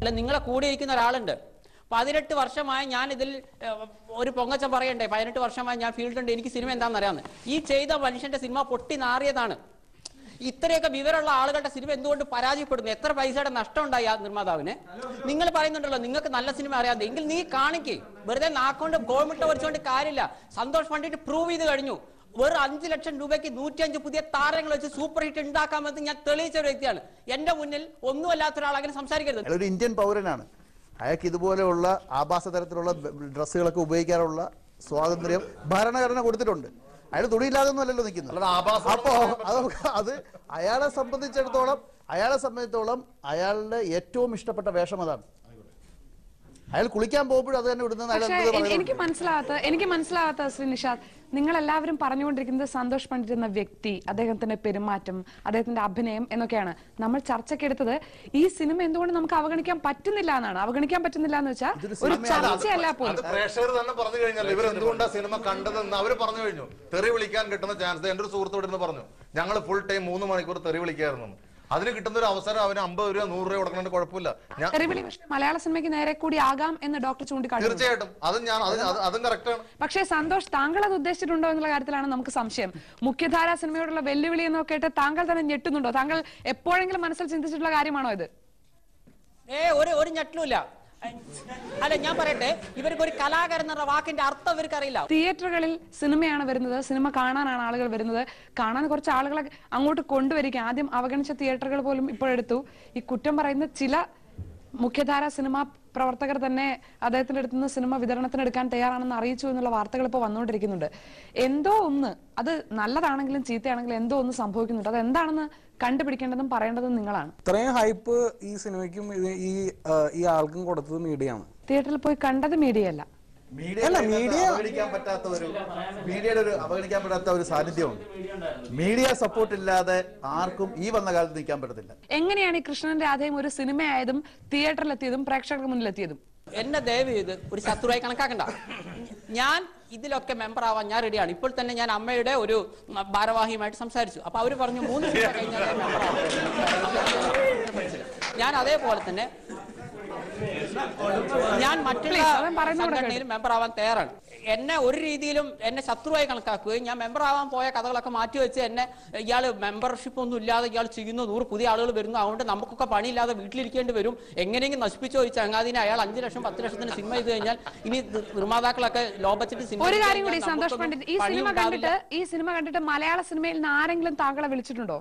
അല്ല, നിങ്ങളെ കൂടിയിരിക്കുന്ന ഒരാളുണ്ട്. 18 വർഷമായി ഞാൻ ഇതിൽ ഒരു പൊങ്ങച്ചം പറയണ്ടേ, 18 വർഷമായി ഞാൻ ഫീൽഡുണ്ട്, എനിക്ക് സിനിമ എന്താണെന്ന് അറിയാവുന്നത്. ഈ ചെയ്ത മനുഷ്യന്റെ സിനിമ പൊട്ടി നാറിയതാണ്. ഇത്രയൊക്കെ വിവരമുള്ള ആളുകളുടെ സിനിമ എന്തുകൊണ്ട് പരാജയപ്പെടുന്നു? എത്ര പൈസയുടെ നഷ്ടം ഉണ്ടായി ആ നിർമ്മാതാവിന്? നിങ്ങൾ പറയുന്നുണ്ടല്ലോ നിങ്ങൾക്ക് നല്ല സിനിമ അറിയാതെ, എങ്കിൽ നീ കാണിക്കേ. വെറുതെ നാക്കൊണ്ട് ഗോൾമുട്ട വരച്ചുകൊണ്ട് കാര്യമില്ല. സന്തോഷ് പണ്ഡിറ്റ് പ്രൂവ് ചെയ്ത് കഴിഞ്ഞു. വെറും 5 ലക്ഷം രൂപയ്ക്ക് 105 പുതിയ താരങ്ങൾ വെച്ച് സൂപ്പർ ഹിറ്റ് ഉണ്ടാക്കാമെന്ന് ഞാൻ തെളിയിച്ച ഒരു വ്യക്തിയാണ്. എന്റെ മുന്നിൽ ഒന്നുമല്ലാത്ത ഒരാൾ അങ്ങനെ സംസാരിക്കരുത്. ഒരു ഇന്ത്യൻ പൗരനാണ്. അയാൾക്ക് ഇതുപോലെയുള്ള ആഭാസ തരത്തിലുള്ള ഡ്രസ്സുകളൊക്കെ ഉപയോഗിക്കാനുള്ള സ്വാതന്ത്ര്യം ഭരണഘടന കൊടുത്തിട്ടുണ്ട്. അയാൾ തുണിയില്ലാതൊന്നും അല്ലല്ലോ നിൽക്കുന്നത്. അപ്പോ അത് അയാളെ സംബന്ധിച്ചിടത്തോളം അയാളുടെ ഏറ്റവും ഇഷ്ടപ്പെട്ട വേഷം അതാണ്. അയാൾ കുളിക്കാൻ പോകുമ്പോഴും അത് തന്നെ ഇടുന്നത്. എനിക്ക് മനസ്സിലാവാത്ത ശ്രീ നിഷാദ്, നിങ്ങൾ എല്ലാവരും പറഞ്ഞുകൊണ്ടിരിക്കുന്നത് സന്തോഷ് പണ്ഡിറ്റ് എന്ന വ്യക്തി, അദ്ദേഹത്തിന്റെ പെരുമാറ്റം, അദ്ദേഹത്തിന്റെ അഭിനയം എന്നൊക്കെയാണ്. നമ്മൾ ചർച്ചയ്ക്കെടുത്തത് ഈ സിനിമ എന്തുകൊണ്ട് നമുക്ക് അവഗണിക്കാൻ പറ്റുന്നില്ല എന്നാണ്. അവഗണിക്കാൻ പറ്റുന്നില്ല എന്ന് വെച്ചാൽ ഒരു ചർച്ചയല്ല പോലും. പ്രേക്ഷകർ തന്നെ പറഞ്ഞു കഴിഞ്ഞാൽ ഇവർ എന്തുകൊണ്ടാണ് സിനിമ കണ്ടതെന്ന് അവർ പറഞ്ഞു കഴിഞ്ഞു. തെറി വിളിക്കാൻ കിട്ടുന്ന ചാൻസ് എന്റെ ഒരു സുഹൃത്ത് ഇവിടെ നിന്ന് പറഞ്ഞു, ഞങ്ങൾ ഫുൾ ടൈം 3 മണിക്കൂർ തെറി വിളിക്കായിരുന്നു. അതിന് കിട്ടുന്ന ഒരു അവസരം അവന് 50 രൂപ 100 രൂപ കൊടുക്കണ കുഴപ്പമില്ല. മലയാള സിനിമയ്ക്ക് നേരെ കൂടി ആകാം എന്ന് ഡോക്ടർ ചൂണ്ടിക്കാട്ടി. തീർച്ചയായിട്ടും അതും കറക്റ്റാണ്. പക്ഷേ സന്തോഷ്, താങ്കൾ അത് ഉദ്ദേശിച്ചിട്ടുണ്ടോ എന്നുള്ള കാര്യത്തിലാണ് നമുക്ക് സംശയം. മുഖ്യധാരാ സിനിമയോടുള്ള വെല്ലുവിളി എന്നൊക്കെ കേട്ട് താങ്കൾ തന്നെ ഞെട്ടുന്നുണ്ടോ? താങ്കൾ എപ്പോഴെങ്കിലും മനസ്സിൽ ചിന്തിച്ചിട്ടുള്ള കാര്യമാണോ ഇത്? ഒരു ഞെട്ടലുമില്ല. അല്ല, ഞാൻ പറയട്ടെ, ഇവർക്ക് ഒരു കലാകാരൻ എന്ന വാക്കിന്റെ അർത്ഥം ഇവർക്ക് അറിയില്ല. തിയേറ്ററുകളിൽ സിനിമയാണ് വരുന്നത്, സിനിമ കാണാനാണ് ആളുകൾ വരുന്നത്. കാണാൻ കുറച്ച് ആളുകളെ അങ്ങോട്ട് കൊണ്ടുവരിക. ആദ്യം അവഗണിച്ച തിയേറ്ററുകൾ പോലും ഇപ്പോഴെടുത്തു. ഈ കുറ്റം പറയുന്ന ചില മുഖ്യധാര സിനിമാ പ്രവർത്തകർ തന്നെ അദ്ദേഹത്തിന്റെ അടുത്ത് നിന്ന് സിനിമ വിതരണത്തിനെടുക്കാൻ തയ്യാറാണെന്ന് അറിയിച്ചു എന്നുള്ള വാർത്തകൾ ഇപ്പോൾ വന്നുകൊണ്ടിരിക്കുന്നുണ്ട്. എന്തോ ഒന്ന്, അത് നല്ലതാണെങ്കിലും ചീത്തയാണെങ്കിലും എന്തോ ഒന്ന് സംഭവിക്കുന്നുണ്ട്. അത് എന്താണെന്ന് കണ്ടുപിടിക്കേണ്ടതും പറയേണ്ടതും നിങ്ങളാണ്. ഇത്രയും ഹൈപ്പ് ഈ സിനിമയ്ക്കും ഈ ആൾക്കും കൊടുത്തത് മീഡിയയാണ്. തിയേറ്ററിൽ പോയി കണ്ടത് മീഡിയ അല്ല. അവഗണിക്കാൻ പറ്റാത്ത ഒരു സാന്നിധ്യമുണ്ട്. മീഡിയ സപ്പോർട്ട് ഇല്ലാതെ ആർക്കും ഈ വന്ന കാലത്ത് നിൽക്കാൻ പറ്റത്തില്ല. എങ്ങനെയാണ് ഈ കൃഷ്ണൻ രാധയും ഒരു സിനിമയായതും തിയേറ്ററിലെത്തിയതും പ്രേക്ഷകർക്ക് മുന്നിലെത്തിയതും? എന്നെ ദയവ് ചെയ്ത് ഒരു ശത്രുവായി കണക്കാക്കണ്ട. ഞാൻ ഇതിലൊക്കെ മെമ്പർ ആവാൻ ഞാൻ റെഡിയാണ്. ഇപ്പോൾ തന്നെ ഞാൻ അമ്മയുടെ ഒരു ഭാരവാഹിയുമായിട്ട് സംസാരിച്ചു. അപ്പൊ അവര് പറഞ്ഞു 3 ദിവസം കഴിഞ്ഞാൽ മെമ്പർ ആവും. ഞാൻ അതേപോലെ തന്നെ ഞാൻ മറ്റുള്ള സംഘടനയിൽ മെമ്പർ ആവാൻ തയ്യാറാണ്. എന്നെ ഒരു രീതിയിലും എന്നെ ശത്രുവായി കണക്കാക്കുകയും ഞാൻ മെമ്പർ ആവാൻ പോയ കഥകളൊക്കെ മാറ്റിവെച്ച് എന്നെ ഇയാൾ മെമ്പർഷിപ്പ് ഒന്നും ഇല്ലാതെ ഇയാൾ ചെയ്യുന്നു, 100 പുതിയ ആളുകൾ വരുന്നു, അതുകൊണ്ട് നമുക്കൊക്കെ പണിയില്ലാതെ വീട്ടിലിരിക്കേണ്ടി വരും, എങ്ങനെയെങ്കിലും നശിപ്പിച്ചോ ഈ ചങ്ങാതിനെ. അയാൾ 5 ലക്ഷം 10 ലക്ഷത്തിന് സിനിമ ചെയ്ത് കഴിഞ്ഞാൽ ഇനി നിർമ്മാതാക്കളൊക്കെ ലോ ബഡ്ജറ്റ് സിനിമ. ഒരു കാര്യം കൂടി സന്തോഷ് പണ്ഡിറ്റ്, ഈ സിനിമ കണ്ടിട്ട് മലയാള സിനിമയിൽ നിന്ന് ആരെങ്കിലും താങ്കളെ വിളിച്ചിട്ടുണ്ടോ?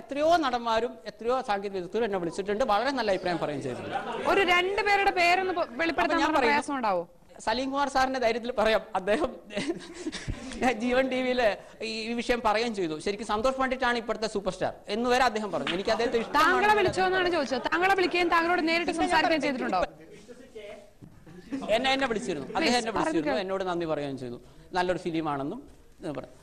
എത്രയോ നടന്മാരും എത്രയോ സാങ്കേതിക വിദഗ്ധരും എന്നെ വിളിച്ചിട്ടുണ്ട്. വളരെ നല്ല അഭിപ്രായം പറയുകയും ചെയ്തിട്ടുണ്ട്. ഒരു 2 പേരുടെ പേരൊന്ന് വെളിപ്പെടുത്താൻ പ്രയാസം ഉണ്ടാവോ? സലീം കുമാർ സാറിന്റെ ധൈര്യത്തിൽ പറയാം. അദ്ദേഹം ജീവൻ ടിവിയില് ഈ വിഷയം പറയുകയും ചെയ്തു. ശരിക്കും സന്തോഷ് പണ്ഡിറ്റാണ് ഇപ്പോഴത്തെ സൂപ്പർ സ്റ്റാർ എന്ന് വരെ അദ്ദേഹം പറഞ്ഞു. എനിക്ക് അദ്ദേഹത്തെ ഇഷ്ടം. താങ്കളെ വിളിച്ചോ എന്നാണ് ചോദിച്ചത്. താങ്കളെ വിളിക്കുകയും താങ്കളോട് നേരിട്ട് സംസാരിക്കുകയും ചെയ്തിട്ടുണ്ടോ? എന്നെ വിളിച്ചിരുന്നു. അദ്ദേഹം എന്നെ വിളിച്ചിരുന്നു, എന്നോട് നന്ദി പറയുകയും ചെയ്തു. നല്ലൊരു ഫിലിമാണെന്നും പറഞ്ഞു.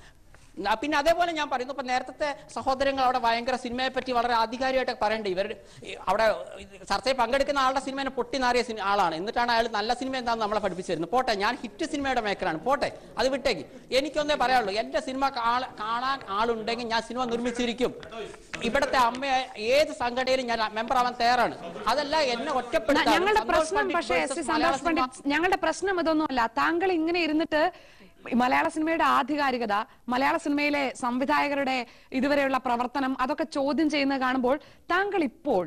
പിന്നെ അതേപോലെ ഞാൻ പറയുന്നു, ഇപ്പൊ നേരത്തെ സഹോദരങ്ങൾ അവിടെ ഭയങ്കര സിനിമയെ പറ്റി വളരെ ആധികാരികമായിട്ട് പറയണ്ടേ. ഇവർ അവിടെ ചർച്ചയിൽ പങ്കെടുക്കുന്ന ആളുടെ സിനിമയെ പൊട്ടിനാറിയ ആളാണ്. എന്നിട്ടാണ് അയാൾ നല്ല സിനിമ എന്താണെന്ന് നമ്മളെ പഠിപ്പിച്ചിരുന്നു. പോട്ടെ, ഞാൻ ഹിറ്റ് സിനിമയുടെ മേക്കറാണ്, പോട്ടെ, അത് വിട്ടേക്ക്. എനിക്കൊന്നേ പറയാനുള്ളൂ, എന്റെ സിനിമ കാണാൻ ആളുണ്ടെങ്കിൽ ഞാൻ സിനിമ നിർമ്മിച്ചിരിക്കും. ഇവിടുത്തെ അമ്മയെ ഏത് സംഘടനയിലും ഞാൻ മെമ്പർ ആവാൻ തയ്യാറാണ്. അതല്ല എന്നെ ഒറ്റപ്പെടുത്താൻ. ഞങ്ങളുടെ പ്രശ്നം ഇതൊന്നുമല്ല. താങ്കൾ ഇങ്ങനെ ഇരുന്നിട്ട് മലയാള സിനിമയുടെ ആധികാരികത, മലയാള സിനിമയിലെ സംവിധായകരുടെ ഇതുവരെയുള്ള പ്രവർത്തനം, അതൊക്കെ ചോദ്യം ചെയ്യുന്നത് കാണുമ്പോൾ താങ്കൾ ഇപ്പോൾ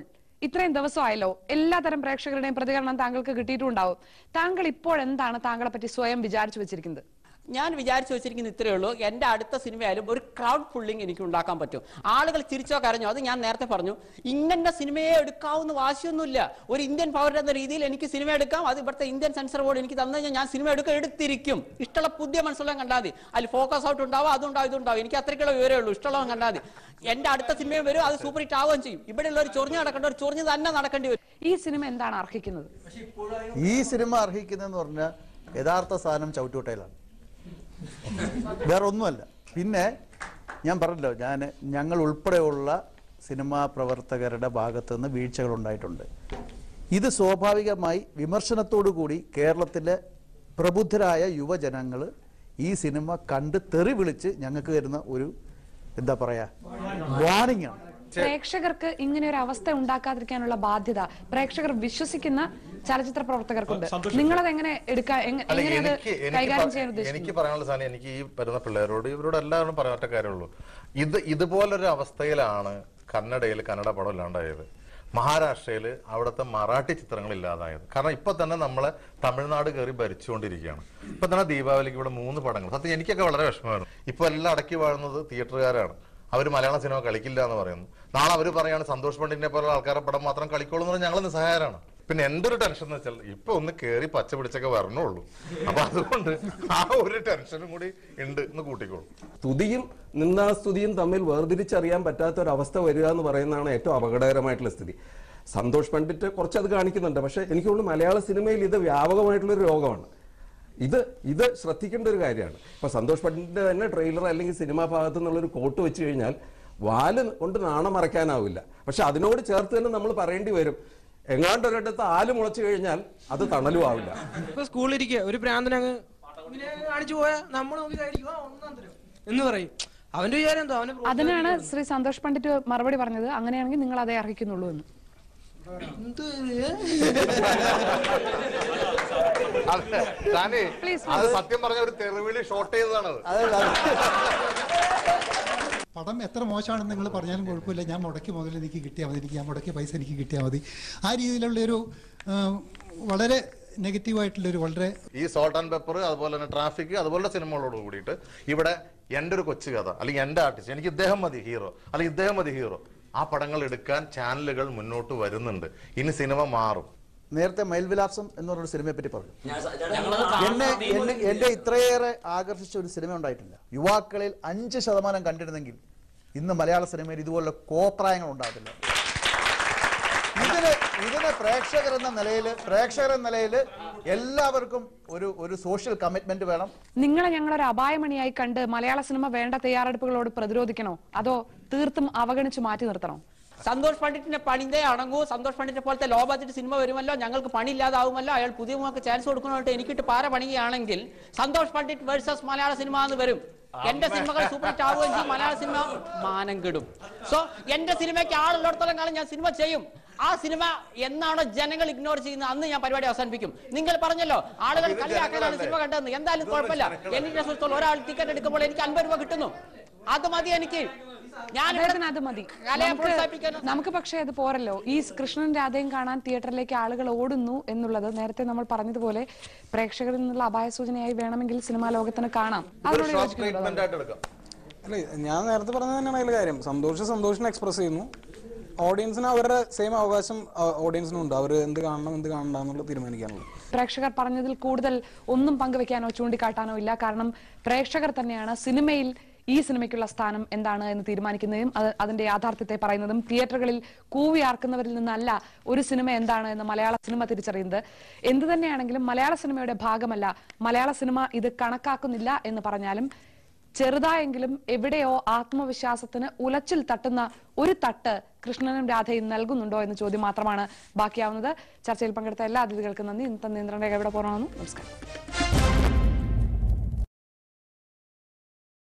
ഇത്രയും ദിവസമായല്ലോ, എല്ലാതരം പ്രേക്ഷകരുടെയും പ്രതികരണം താങ്കൾക്ക് കിട്ടിയിട്ടുണ്ടാവും. താങ്കൾ ഇപ്പോൾ എന്താണ് താങ്കളെ പറ്റി സ്വയം വിചാരിച്ചു വെച്ചിരിക്കുന്നത്? ഞാൻ വിചാരിച്ചു വെച്ചിരിക്കുന്നത് ഇത്രയേ ഉള്ളൂ, എൻ്റെ അടുത്ത സിനിമയായാലും ഒരു ക്രൗഡ് പുള്ളിങ് എനിക്ക് ഉണ്ടാക്കാൻ പറ്റും. ആളുകൾ ചിരിച്ചോ കരഞ്ഞോ, അത് ഞാൻ നേരത്തെ പറഞ്ഞു. ഇങ്ങനെ സിനിമയെ എടുക്കാവുന്ന വാശിയൊന്നുമില്ല. ഒരു ഇന്ത്യൻ പൗരൻ എന്ന രീതിയിൽ എനിക്ക് സിനിമ എടുക്കാം. അത് ഇവിടുത്തെ ഇന്ത്യൻ സെൻസർ ബോർഡ് എനിക്ക് തന്നു കഴിഞ്ഞാൽ ഞാൻ സിനിമ എടുത്തിരിക്കും. ഇഷ്ടമുള്ള പുതിയ മനസ്സുള്ള കണ്ടാൽ മതി. അതിൽ ഫോക്കസ് ഔട്ട് ഉണ്ടാവും, അതുണ്ടാവും, ഇതുണ്ടാവും. എനിക്ക് അത്രയ്ക്കുള്ള വിവരമേ ഉള്ളൂ. ഇഷ്ടമുള്ള കണ്ടാൽ മതി. എന്റെ അടുത്ത സിനിമയും വരും, അത് സൂപ്പർ ഹിറ്റ് ആവുകയും ചെയ്യും. ഇവിടെയുള്ള ഒരു ചൊറിഞ്ഞ് നടക്കേണ്ട ഒരു ചൊറിഞ്ഞ് തന്നെ നടക്കേണ്ടി വരും. ഈ സിനിമ എന്താണ് അർഹിക്കുന്നത്? ഈ സിനിമ അർഹിക്കുന്നതെന്ന് പറഞ്ഞാൽ യഥാർത്ഥ സാധനം ചവിട്ടുകൊട്ടയിലാണ്, വേറെ ഒന്നുമല്ല. പിന്നെ ഞാൻ പറഞ്ഞല്ലോ, ഞങ്ങൾ ഉൾപ്പെടെയുള്ള സിനിമാ പ്രവർത്തകരുടെ ഭാഗത്തു നിന്ന് വീഴ്ചകൾ ഉണ്ടായിട്ടുണ്ട്. ഇത് സ്വാഭാവികമായി വിമർശനത്തോടു കൂടി കേരളത്തിലെ പ്രബുദ്ധരായ യുവജനങ്ങൾ ഈ സിനിമ കണ്ട് തെറി വിളിച്ച് ഞങ്ങൾക്ക് തരുന്ന ഒരു എന്താ പറയാ വാണിംഗ് ആണ്. പ്രേക്ഷകർക്ക് ഇങ്ങനെ ഒരു അവസ്ഥ ഉണ്ടാക്കാതിരിക്കാനുള്ള ബാധ്യത പ്രേക്ഷകർ വിശ്വസിക്കുന്ന ചലച്ചിത്ര പ്രവർത്തകർക്കുണ്ട്. നിങ്ങളത് എങ്ങനെ കൈകാര്യം ചെയ്യാൻ ഉദ്ദേശിക്കുന്നത്? എനിക്ക് പറയാനുള്ള സാധനം, എനിക്ക് ഈ വരുന്ന പിള്ളേരോട് ഇവരോട് എല്ലാവരും പറയാൻ ഒറ്റ കാര്യമുള്ളൂ. ഇതുപോലൊരു അവസ്ഥയിലാണ് കന്നഡയിൽ കന്നഡ പടം ഇല്ലാണ്ടായത്, മഹാരാഷ്ട്രയിൽ അവിടുത്തെ മറാഠി ചിത്രങ്ങൾ ഇല്ലാതായത്. കാരണം ഇപ്പൊ തന്നെ നമ്മളെ തമിഴ്നാട് കയറി ഭരിച്ചുകൊണ്ടിരിക്കുകയാണ്. ഇപ്പൊ തന്നെ ദീപാവലിക്ക് ഇവിടെ 3 പടങ്ങൾ. സത്യം എനിക്കൊക്കെ വളരെ വിഷമമായിരുന്നു. ഇപ്പൊ എല്ലാം അടക്കി വാഴുന്നത് തിയേറ്ററുകാരാണ്. അവർ മലയാള സിനിമ കളിക്കില്ല എന്ന് പറയുന്നു. നാളെ അവർ പറയാണ് സന്തോഷ് പണ്ഡിറ്റിനെ പോലുള്ള ആൾക്കാരുടെ പടം മാത്രം കളിക്കോളൂ എന്ന് പറഞ്ഞാൽ ഞങ്ങൾ നിസ്സഹായരാണ്. പിന്നെ എന്റെ ഒരു ടെൻഷൻ എന്ന് വെച്ചാൽ ഇപ്പൊ ഒന്ന് കേറി പച്ച പിടിച്ചൊക്കെ വരണുള്ളൂ. അപ്പൊ അതുകൊണ്ട് ആ ഒരു ടെൻഷനും കൂടി ഉണ്ട് എന്ന് കൂട്ടിക്കോളൂ. സ്തുതിയും നിന്ദാസ്തുതിയും തമ്മിൽ വേർതിരിച്ചറിയാൻ പറ്റാത്ത ഒരു അവസ്ഥ വരിക എന്ന് പറയുന്നതാണ് ഏറ്റവും അപകടകരമായിട്ടുള്ള സ്ഥിതി. സന്തോഷ് പണ്ഡിറ്റ് കുറച്ചത് കാണിക്കുന്നുണ്ട്. പക്ഷെ എനിക്ക് തോന്നുന്നു മലയാള സിനിമയിൽ ഇത് വ്യാപകമായിട്ടുള്ളൊരു രോഗമാണ്. ഇത് ശ്രദ്ധിക്കേണ്ട ഒരു കാര്യമാണ്. ഇപ്പൊ സന്തോഷ് പണ്ഡിറ്റിന്റെ തന്നെ ട്രെയിലർ അല്ലെങ്കിൽ സിനിമാ ഭാഗത്തു നിന്നുള്ളൊരു കോട്ട് വെച്ച് കഴിഞ്ഞാൽ വാല് കൊണ്ട് നാണം മറയ്ക്കാനാവില്ല. പക്ഷെ അതിനോട് ചേർത്ത് തന്നെ നമ്മൾ പറയേണ്ടി വരും, എങ്ങാണ്ടൊരിടത്ത് ആല് മുളച്ചു കഴിഞ്ഞാൽ അത് തണലും ആവില്ല. ഇപ്പൊ സ്കൂളിലിരിക്കുക ഒരു ഭ്രാന്തനങ്ങ് കാണിച്ചു പോയാൽ നമ്മൾ എന്ന് പറയും. അവന്റെ വിചാരം എന്തോ അവന്. അതിനാണ് ശ്രീ സന്തോഷ് പണ്ഡിറ്റ് മറുപടി പറഞ്ഞത്, അങ്ങനെയാണെങ്കിൽ നിങ്ങൾ അതേ അർഹിക്കുന്നുള്ളൂ എന്ന്. അത് സത്യം പറഞ്ഞ ഒരു തെരുവിളി ഷോർട്ട് ചെയ്തതാണത്. പടം എത്ര മോശമാണെന്ന് നിങ്ങൾ പറഞ്ഞാലും കുഴപ്പമില്ല, ഞാൻ മുടക്കി മുതൽ എനിക്ക് കിട്ടിയാൽ മതി, ഞാൻ മുടക്കിയ പൈസ എനിക്ക് കിട്ടിയാൽ മതി. ആ രീതിയിലുള്ളൊരു വളരെ നെഗറ്റീവായിട്ടുള്ളൊരു വളരെ ഈ സോൾട്ട് ആൻഡ് പെപ്പർ അതുപോലെ തന്നെ ട്രാഫിക് അതുപോലുള്ള സിനിമകളോട് കൂടിയിട്ട് ഇവിടെ എൻ്റെ ഒരു കൊച്ചു കഥ അല്ലെങ്കിൽ എൻ്റെ ആർട്ടിസ്റ്റ്, എനിക്ക് ഇദ്ദേഹം മതി ഹീറോ അല്ലെങ്കിൽ ഇദ്ദേഹം മതി ഹീറോ, ആ പടങ്ങൾ എടുക്കാൻ ചാനലുകൾ മുന്നോട്ട് വരുന്നുണ്ട്. ഇനി സിനിമ മാറും. നേരത്തെ മയിൽവിലാസം എന്ന് പറഞ്ഞൊരു സിനിമയെ പറ്റി പറഞ്ഞു. എന്നെ ഇത്രയേറെ ആകർഷിച്ച ഒരു സിനിമ ഉണ്ടായിട്ടില്ല. യുവാക്കളിൽ 5% കണ്ടിരുന്നെങ്കിൽ ഇന്ന് മലയാള സിനിമയിൽ ഇതുപോലുള്ള കോപ്രായങ്ങൾ ഉണ്ടാകത്തില്ല. ഇതിന് പ്രേക്ഷകർ എന്ന നിലയിൽ എല്ലാവർക്കും ഒരു സോഷ്യൽ കമ്മിറ്റ്മെന്റ് വേണം. നിങ്ങളെ ഞങ്ങളൊരു അപായമണിയായി കണ്ട് മലയാള സിനിമ വേണ്ട തയ്യാറെടുപ്പുകളോട് പ്രതിരോധിക്കണോ, അതോ തീർത്തും അവഗണിച്ച് മാറ്റി നിർത്തണോ? സന്തോഷ് പണ്ഡിറ്റിന്റെ പണിതേ അടങ്ങൂ. സന്തോഷ് പണ്ഡിറ്റിനെ പോലത്തെ ലോ ബഡ്ജറ്റ് സിനിമ വരുമല്ലോ, ഞങ്ങൾക്ക് പണിയില്ലാതാവുമല്ലോ, അയാൾ പുതിയ മുഖക്ക് ചാൻസ് കൊടുക്കണമായിട്ട് എനിക്കിട്ട് പാര പണിയുകയാണെങ്കിൽ സന്തോഷ് പണ്ഡിറ്റ് വേഴ്സസ് മലയാള സിനിമ എന്ന് വരും. എന്റെ സിനിമകൾ സൂപ്പർ ഹിറ്റ് ആവുകയും ചെയ്യും, മലയാള സിനിമ മാനം കെടും. സോ എന്റെ സിനിമയ്ക്ക് ആളുള്ളിടത്തോളം കാലം ഞാൻ സിനിമ ചെയ്യും. ആ സിനിമ എന്നാണോ ജനങ്ങൾ ഇഗ്നോർ ചെയ്യുന്നത് അന്ന് ഞാൻ പരിപാടി അവസാനിപ്പിക്കും. നിങ്ങൾ പറഞ്ഞല്ലോ ആളുകൾ കളിയാക്കാനാണ് സിനിമ കണ്ടതെന്ന്. എന്തായാലും കുഴപ്പമില്ല, എനിക്ക് സുഹൃത്തുക്കൾ ഒരാൾ ടിക്കറ്റ് എടുക്കുമ്പോൾ എനിക്ക് 50 രൂപ കിട്ടുന്നു, അത് മതി എനിക്ക്. അത് മതി നമുക്ക്. പക്ഷേ അത് പോരല്ലോ. ഈ കൃഷ്ണൻ രാധയും കാണാൻ തിയേറ്ററിലേക്ക് ആളുകൾ ഓടുന്നു എന്നുള്ളത് നേരത്തെ നമ്മൾ പറഞ്ഞതുപോലെ പ്രേക്ഷകരിൽ നിന്നുള്ള അപായ സൂചനയായി വേണമെങ്കിൽ സിനിമാ ലോകത്തിന് കാണാം. അല്ലെ, ഞാൻ നേരത്തെ പറഞ്ഞത് തന്നെയാണ് അതിൽ കാര്യം. സന്തോഷിനെ എക്സ്പ്രസ് ചെയ്യുന്നു. ഓഡിയൻസിന് അവരുടെ സെയിം അവകാശം ഓഡിയൻസിനുണ്ട്. അവർ എന്ത് കാണണം എന്ത് കാണണ്ട എന്നുള്ളത് തീരുമാനിക്കാനുള്ളത്. പ്രേക്ഷകർ പറഞ്ഞതിൽ കൂടുതൽ ഒന്നും പങ്കുവെക്കാനോ ചൂണ്ടിക്കാട്ടാനോ ഇല്ല. കാരണം പ്രേക്ഷകർ തന്നെയാണ് സിനിമയിൽ ഈ സിനിമയ്ക്കുള്ള സ്ഥാനം എന്താണ് എന്ന് തീരുമാനിക്കുന്നതും അതിന്റെ യാഥാർത്ഥ്യത്തെ പറയുന്നതും. തിയേറ്ററുകളിൽ കൂവിയാർക്കുന്നവരിൽ നിന്നല്ല ഒരു സിനിമ എന്താണ് എന്ന് മലയാള സിനിമ തിരിച്ചറിയുന്നത്. എന്തു തന്നെയാണെങ്കിലും മലയാള സിനിമയുടെ ഭാഗമല്ല, മലയാള സിനിമ ഇത് കണക്കാക്കുന്നില്ല എന്ന് പറഞ്ഞാലും ചെറുതായെങ്കിലും എവിടെയോ ആത്മവിശ്വാസത്തിന് ഉലച്ചിൽ തട്ടുന്ന ഒരു തട്ട് കൃഷ്ണനും രാധയും നൽകുന്നുണ്ടോ എന്ന ചോദ്യം മാത്രമാണ് ബാക്കിയാവുന്നത്. ചർച്ചയിൽ പങ്കെടുത്ത എല്ലാ അതിഥികൾക്കും നന്ദി. ഇന്നത്തെ നിയന്ത്രണ രേഖ ഇവിടെ പോകണമെന്ന്. നമസ്കാരം.